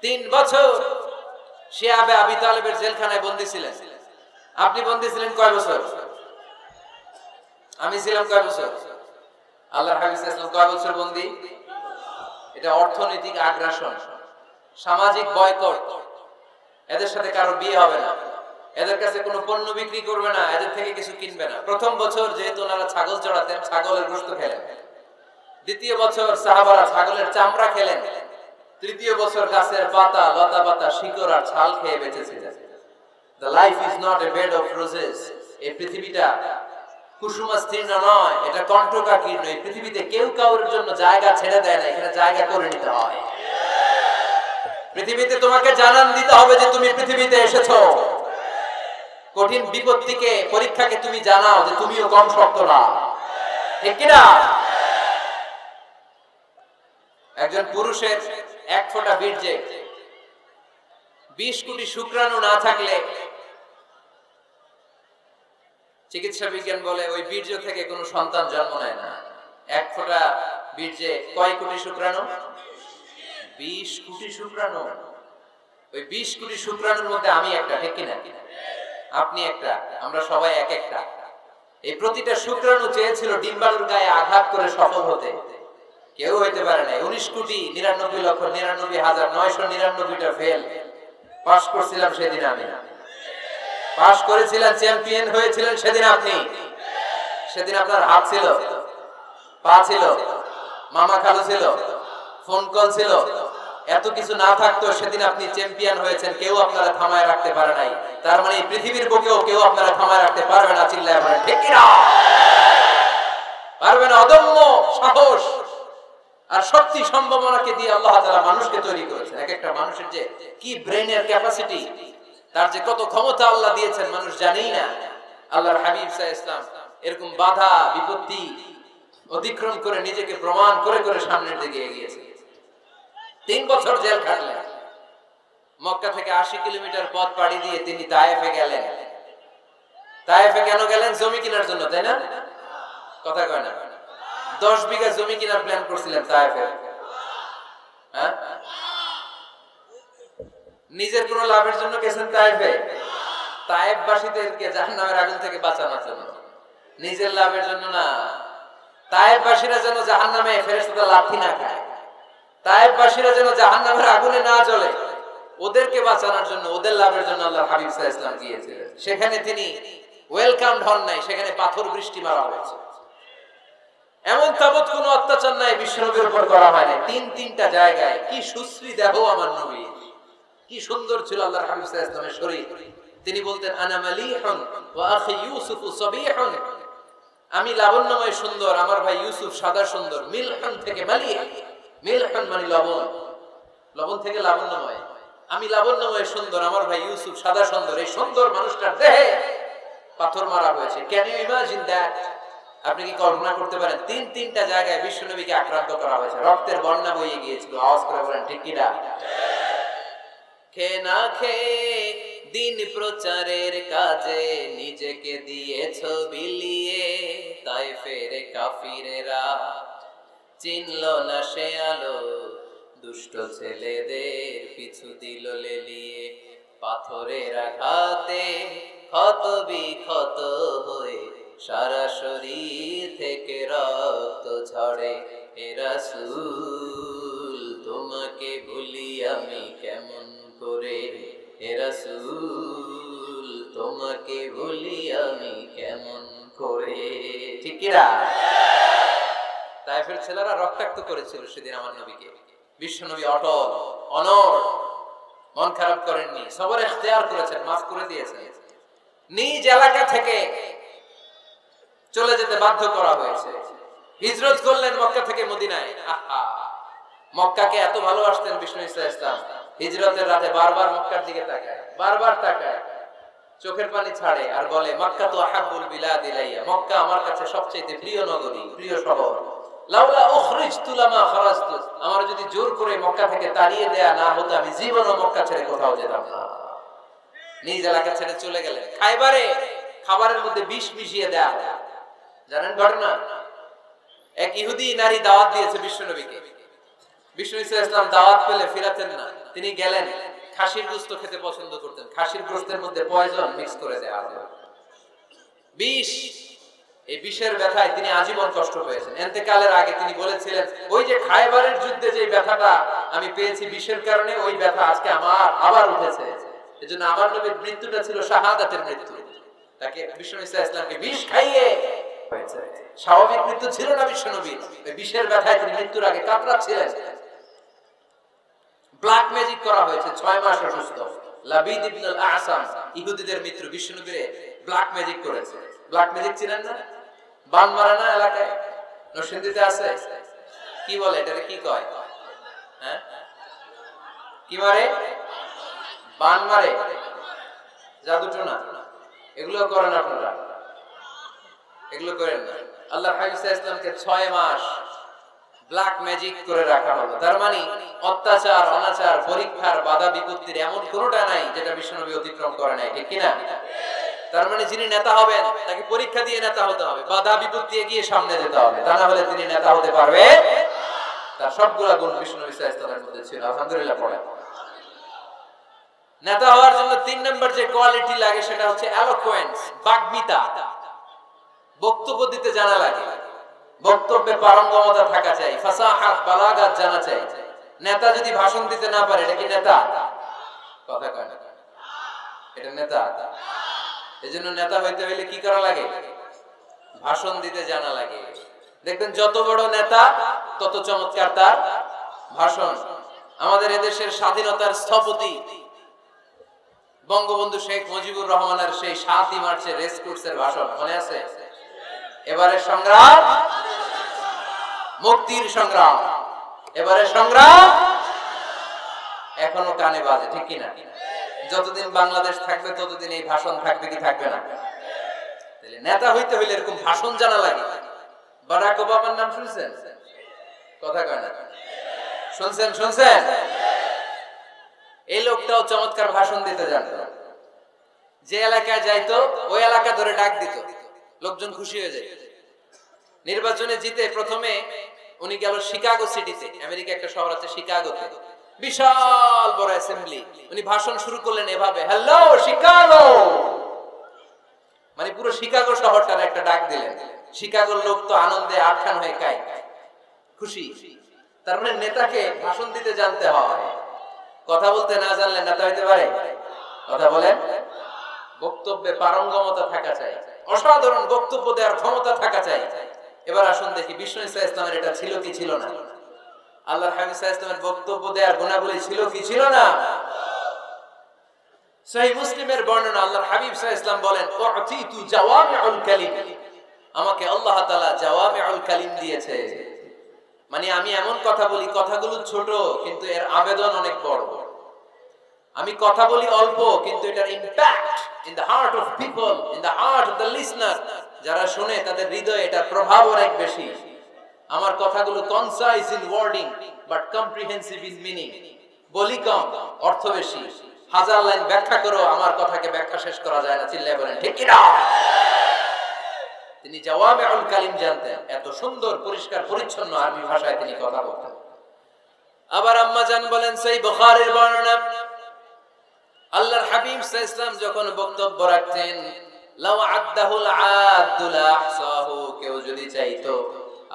3 বছর শিয়াবে আবি তালেবের জেলখানায় বন্দী ছিলেন। আপনি বন্দী ছিলেন কয় বছর? আমি ছিলাম কয় বছর? আল্লাহর হাবিব সাল্লাল্লাহু আলাইহি ওয়াসাল্লাম কয় বছর বন্দী? এটা অর্থনৈতিক আগ্রাসন, সামাজিক বয়কট। এদের সাথে কারো বিয়ে হবে না, এদের কাছে কোনো পণ্য বিক্রি করবে না, এদের থেকে কিছু কিনবে না। প্রথম বছর যেহেতু ওনারা ছাগল চড়াতেন, ছাগলের গোশত খেলেন। দ্বিতীয় বছর সাহাবারা ছাগলের চামড়া খেলেন। তৃতীয় বছর গাছের পাতা, লতা পাতা, শিকড় আর ছাল খেয়ে বেঁচেছিলেন। The life is not a bed of roses. এই পৃথিবীটা কুসুমাস্তীর্ণ নয়, এটা কণ্টকাকীর্ণ। এই পৃথিবীতে কেউ কারোর জন্য জায়গা ছেড়ে দেয় না, এখানে জায়গা করে নিতে হয়। পৃথিবীতে তোমাকে জানান দিতে হবে যে তুমি পৃথিবীতে এসেছো। কঠিন বিপত্তিকে, পরীক্ষাকে তুমি জানাও যে তুমিও কম শক্ত না, ঠিক কিনা? একজন পুরুষের 1 ফোঁটা বীর্যে 20 কোটি শুক্রাণু না থাকলে চিকিৎসা বিজ্ঞান বলে ওই বীর্য থেকে কোনো সন্তান জন্ম নেয় না। 1 ফোঁটা বীর্যে কয় কোটি শুক্রাণু? 20 কোটি শুক্রাণু। ওই 20 কোটি শুক্রাণুর মধ্যে আমি একটা, ঠিক কিনা? আপনি একটা, আমরা সবাই এক একটা। এই প্রতিটা শুক্রাণু চেয়েছিল ডিম্বাণুর গায়ে আঘাত করে সফল হতে, কেউ হইতে পারে না। 19,99,99,999টা ফেল। পাস করছিলাম সেদিন আমি, পাস করেছিলেন, চ্যাম্পিয়ন হয়েছিলেন সেদিন আপনি। সেদিন আপনার হাত ছিল, পা ছিল, মামা খালু ছিল, ফোন কল ছিল। এত কিছু না থাকতো সেদিন আপনি চ্যাম্পিয়ন হয়েছেন, কেউ আপনারা থামায় রাখতে পারে নাই। তার মানে এই পৃথিবীর বুকেও কেউ আপনারা থামায় রাখতে পারবে না। চিল্লায় বলেন ঠিক কিনা? পারবে না। অদম্য সাহস আর শক্তি সম্ভাবনাকে দিয়ে আল্লাহ তাআলা মানুষকে তৈরি করেছেন। এক একটা মানুষের যে কি ব্রেনের ক্যাপাসিটি, তার যে কত ক্ষমতা আল্লাহ দিয়েছেন মানুষ জানেই না। আল্লাহর হাবিব সাল্লাল্লাহু আলাইহি ওয়াসাল্লাম এরকম বাধা বিপত্তি অতিক্রম করে নিজেকে প্রমাণ করে করে সামনের দিকে এগিয়েছেন। 3 বছর জেল খাটলেন। মক্কা থেকে 80 কিলোমিটার পথ পাড়ি দিয়ে তিনি তায়েফে গেলেন। তায়েফে কেন গেলেন? জমি কেনার জন্য, তাই না? কথা কয় না? 10 বিঘা জমি কেনার প্ল্যান করছিলেন তায়েফে। হ্যাঁ, নিজের কোনো লাভের জন্য গেছেন তায়েফে? তায়েফবাসীদেরকে জাহান্নামের আগুন থেকে বাঁচানোর জন্য, নিজের লাভের জন্য না। তায়েফবাসীরা যেন জাহান্নামে ফেরেশতাদের লাথি না খায়, তায়েফবাসীরা যেন জাহান্নামের আগুনে না জ্বলে, ওদেরকে বাঁচানোর জন্য, ওদের লাভের জন্য আল্লাহর হাবিব সাল্লাল্লাহু আলাইহি ওয়াসাল্লাম গিয়েছিলেন। সেখানে তিনি ওয়েলকামড হন নাই, সেখানে পাথর বৃষ্টি মারা হয়েছে। এমন তাবৎ কোনো অত্যাচার নাই বিশ্বনবীর উপর করা হয় না। 3টা জায়গায় কি সুশ্রী দেহ আমার নবী, কি সুন্দর ছিল আল্লাহর হাবিব সাল্লাল্লাহু আলাইহি ওয়াসাল্লামের শরীর। তিনি বলতেন আনা মালিহুন ওয়া আখি ইউসুফু সাবিহুন, আমি লাবণ্যময় সুন্দর, আমার ভাই ইউসুফ সাদা সুন্দর। মিলহুন থেকে মালিহ, মিলহুন মানে লবণ, লবণ থেকে লাবণ্যময়। আমি লাবণ্যময় সুন্দর, আমার ভাই ইউসুফ সাদা সুন্দর। এই সুন্দর মানুষটার দেহে পাথর মারা হয়েছে। Can you imagine that? আপনি কি কল্পনা করতে পারেন? 3টা জায়গায় বিশ্বনবীকে আক্রান্ত করা হয়েছে, রক্তের বন্যা বয়ে গিয়েছিল। আওয়াজ করে বলেন ঠিক কিনা? খেয়ে না খেয়ে দিন প্রচারের কাজে নিজেকে দিয়েছ বিলিয়ে, তায়েফের কাফিরেরা চিনল না সে আলো, দুষ্ট ছেলেদের পিছু দিল লেলিয়ে। পাথরের আঘাতে ক্ষত বিক্ষত হয়ে সারা শরীর থেকে রক্ত ঝরে। হে রাসূল তোমাকে ভুলি আমি কেমন করে, হে রাসূল তোমাকে ভুলি আমি কেমন করে, ঠিক কিনা? তায়েফের ছেলেরা রক্তাক্ত করেছিল সেদিন আমার নবীকে। বিশ্বনবী অটল অনড়, মন খারাপ করেননি, সবর ইখতিয়ার করেছেন, মাফ করে দিয়েছেন। নিজ এলাকা থেকে চলে যেতে বাধ্য করা হয়েছে, হিজরত করলেন মক্কা থেকে মদিনায়। আহা, মক্কাকে এত ভালোবাসতেন বিষ্ণু ইসলাম, হিজরতের রাতে বারবার মক্কার দিকে তাকায়, বারবার তাকায়, চোখের পানি ছাড়ে আর বলে মক্কা তো আহাব্বুল বিলাদ ইলাইয়া, মক্কা আমার কাছে সবচেয়ে প্রিয় নগরী, প্রিয় শহর। লাউলা উখরিজতু লামা খারাজতু, আমার যদি জোর করে মক্কা থেকে তাড়িয়ে দেয়া না হতো আমি জীবনও মক্কা ছেড়ে কোথাও যেতাম না। নিজ এলাকা ছেড়ে চলে গেলেন। খাইবারে খাবারের মধ্যে বিষ মিশিয়ে দেয়া, জানেন ঘটনা? এক ইহুদি নারী দাওয়াত দিয়েছে বিশ্বনবীকে। বিষ্ণু ইসলাম দাওয়াত পেলে ফিরাতেন না, তিনি গেলেন। খাসির গোশত খেতে পছন্দ করতেন, খাসির গোশতের মধ্যে পয়জন মিক্স করে দেয়া হতো, বিষ। এই বিষের ব্যথায় তিনি আজীবন কষ্ট পেয়েছেন। ইন্তেকালের আগে তিনি বলেছিলেন, ওই যে খায়বারের যুদ্ধে যে ব্যথাটা আমি পেয়েছি বিষের কারণে, ওই ব্যথা আজকে আমার আবার উঠেছে। এজন্য আমার নবীর মৃত্যুটা ছিল শাহাদাতের মৃত্যু। তাকে বিষ্ণু ইসলামকে বিষ খাইয়ে হয়েছে, স্বাভাবিক মৃত্যু ছিল না বিষ্ণু নবীর। ওই বিষের ব্যথায় তিনি মৃত্যুর আগে কাতরাচ্ছিলেন। ব্ল্যাক ম্যাজিক করা হয়েছে, 6 মাস অসুস্থ। লাবিদ ইবনে আল-আসাম ইহুদিদের মিত্র বিষ্ণু নবীরে ব্ল্যাক ম্যাজিক করেছে। ব্ল্যাক ম্যাজিক চিনেন না? বান মারা না এলাকায়, নরসিংদীতে আছে। কি বলে এটাকে, কি কয়? হ্যাঁ, কি মারে? বান মারে, জাদু টোনা, এগুলো করেন আপনারা? এগুলো করেন না। আল্লাহ হাবিব সাল্লাল্লাহু আলাইহি ওয়াসাল্লামকে 6 মাস ব্ল্যাক ম্যাজিক করে রাখা হলো। তার মানে অত্যাচার, অনাচার, পরীক্ষার, বাধা বিপত্তির এমন কোনটা নাই যেটা বিশ্বনবী অতিক্রম করে নাই, ঠিক কিনা? তার মানে যিনি নেতা হবেন তাকে পরীক্ষা দিয়ে নেতা হতে হবে, বাধা বিপত্তি এগিয়ে সামনে যেতে হবে, তা না হলে তিনি নেতা হতে পারবে। তার সবগুলা গুণ বিশ্বনবী সাল্লাল্লাহু আলাইহি ওয়াসাল্লামের মধ্যে ছিল। আলহামদুলিল্লাহ পড়ে। নেতা হওয়ার জন্য 3 নম্বর যে কোয়ালিটি লাগে সেটা হচ্ছে এলোকোয়েন্স, বাগ্মিতা। বক্তব্য দিতে জানা লাগে, বক্তব্যে পারঙ্গমতা থাকা চাই, ফাসাহাত, বালাগাত জানা চাই। নেতা যদি ভাষণ দিতে না পারে, এটা কি নেতা? কথা কয় না, এটা নেতা? এজন্য নেতা হইতে হইলে কি করা লাগে? ভাষণ দিতে জানা লাগে। দেখবেন যত বড় নেতা তত চমৎকার তার ভাষণ। আমাদের এদেশের স্বাধীনতার স্থপতি বঙ্গবন্ধু শেখ মুজিবুর রহমানের সেই 7ই মার্চের রেস কোর্সের ভাষণ মনে আছে? এবারে সংগ্রাম, মুক্তির সংগ্রাম, এবারে সংগ্রাম এখনো কানে বাজে, ঠিক কিনা? যতদিন বাংলাদেশ থাকবে ততদিন এই ভাষণ থাকবে কি থাকবে না? তাহলে নেতা হইতে হইলে এরকম ভাষণ জানা লাগে। বারাক ওবামার নাম শুনছেন? কথা কয় না, শুনছেন? শুনছেন? এই লোকটাও চমৎকার ভাষণ দিতে জানতো। যে এলাকায় যাইতো ওই এলাকা ধরে ডাক দিত, লোকজন খুশি হয়ে যায়। নির্বাচনে জিতে প্রথমে উনি গেল শিকাগো সিটিতে, আমেরিকা একটা শহর আছে শিকাগোতে, বিশাল বড় অ্যাসেম্বলি। উনি ভাষণ শুরু করলেন এভাবে, হ্যালো শিকাগো, মানে পুরো শিকাগো শহরটার একটা ডাক দিলেন। শিকাগোর লোক তো আনন্দে আটখান হয়ে কায়, খুশি। তার মানে নেতাকে ভাষণ দিতে জানতে হয়, কথা বলতে না জানলে নেতা হইতে পারে? কথা বলেন। বক্তব্যে পারঙ্গমতা থাকা চাই, অসাধারণ বক্তব্য দেওয়ার ক্ষমতা থাকা চাই। এবার আসুন দেখি বিষ্ণু ইসলামের এটা ছিল কি ছিল না? আল্লাহর হাবিব সাল্লাল্লাহু আলাইহি ওয়াসাল্লামের বক্তব্য দেওয়ার গুণাবলী ছিল কি ছিল না? সহিহ মুসলিমের বর্ণনা, আল্লাহর হাবিব সাল্লাল্লাহু আলাইহি ওয়াসাল্লাম বলেন, উতিতু জাওয়ামিউল কালিম, আমাকে আল্লাহ তাআলা জাওয়ামিউল কালিম দিয়েছে। মানে আমি এমন কথা বলি, কথাগুলো ছোট কিন্তু এর আবেদন অনেক বড়। আমি কথা বলি অল্প কিন্তু এটার impact in the heart of people, in the heart of the listener, যারা শুনে তাদের হৃদয়ে এটার প্রভাব অনেক বেশি। আমার কথাগুলো concise in wording but comprehensive in meaning, বলি কম অর্থ বেশি। হাজার লাইন ব্যাখ্যা করো, আমার কথাকে ব্যাখ্যা শেষ করা যায় না, চিল্লায় বলেন ঠিক কি না? তিনি জাওয়ামিউল কালিম জানতেন, এত সুন্দর পরিষ্কার পরিচ্ছন্ন আরবি ভাষায় তিনি কথা বলতেন। আবার আম্মা জান বলেন, সেই বুখারীর বর্ণনা, আল্লাহর হাবিব সাল্লাল্লাহু আলাইহি ওয়াসাল্লাম যখন বক্তব্য রাখতেন, লাউ আদাহুল আদুল আহসাহু, কেউ যদি চাইতো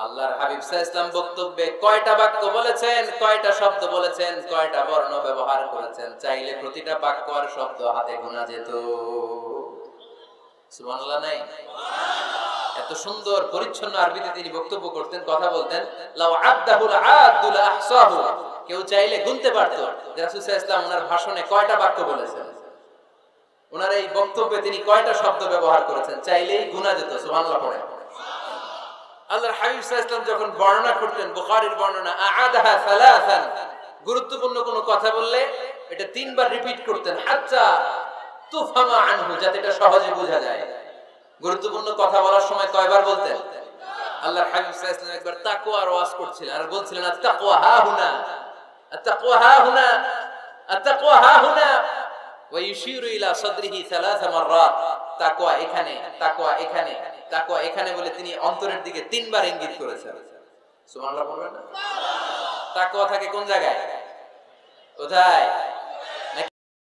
আল্লাহর হাবিব সাল্লাল্লাহু আলাইহি ওয়াসাল্লাম বক্তব্যে কয়টা বাক্য বলেছেন, কয়টা শব্দ বলেছেন, কয়টা বর্ণ ব্যবহার করেছেন, চাইলে প্রতিটা বাক্য আর শব্দ হাতে গোনা যেত। সুবহানাল্লাহ নাই? এত সুন্দর পরিচ্ছন্ন আরবিতে তিনি বক্তব্য করতেন, কথা বলতেন। লাউ আদাহুল আদুল আহসাহু, কেউ চাইলে গুনতে পারতো যে রাসূল সাল্লাল্লাহু আলাইহি ওয়াসাল্লাম ওনার ভাষণে কয়টা বাক্য বলেছেন, ওনার এই বক্তব্যে তিনি কয়টা শব্দ ব্যবহার করেছেন, চাইলেই গুনা যেত। সুবহানাল্লাহ পড়ে। আল্লাহর হাবিব সাল্লাল্লাহু আলাইহি ওয়াসাল্লাম যখন বর্ণনা করতেন, বুখারীর বর্ণনা, আ'আদাহা সালাসান, গুরুত্বপূর্ণ কোনো কথা বললে এটা 3 বার রিপিট করতেন, হাত্তা তুফহামা আনহু, যাতে এটা সহজে বোঝা যায়। গুরুত্বপূর্ণ কথা বলার সময় কয়বার বলতেন? আল্লাহর হাবিব সাল্লাল্লাহু আলাইহি ওয়াসাল্লাম একবার তাকওয়ার ওয়াজ করছিলেন আর বলছিলেন, আত-তাকওয়া হা হুনা, আত-তাকওয়া হা হুনা, আত-তাকওয়া হা হুনা, ওয়া ইউশিরু ইলা সাদরিহি 3 মাররাত, তাকওয়া এখানে, তাকওয়া এখানে, তাকওয়া এখানে বলে তিনি অন্তরের দিকে 3 বার ইঙ্গিত করেছেন। সুবহানাল্লাহ বলবেন না? তাকওয়া থাকে কোন জায়গায়? কোথায়?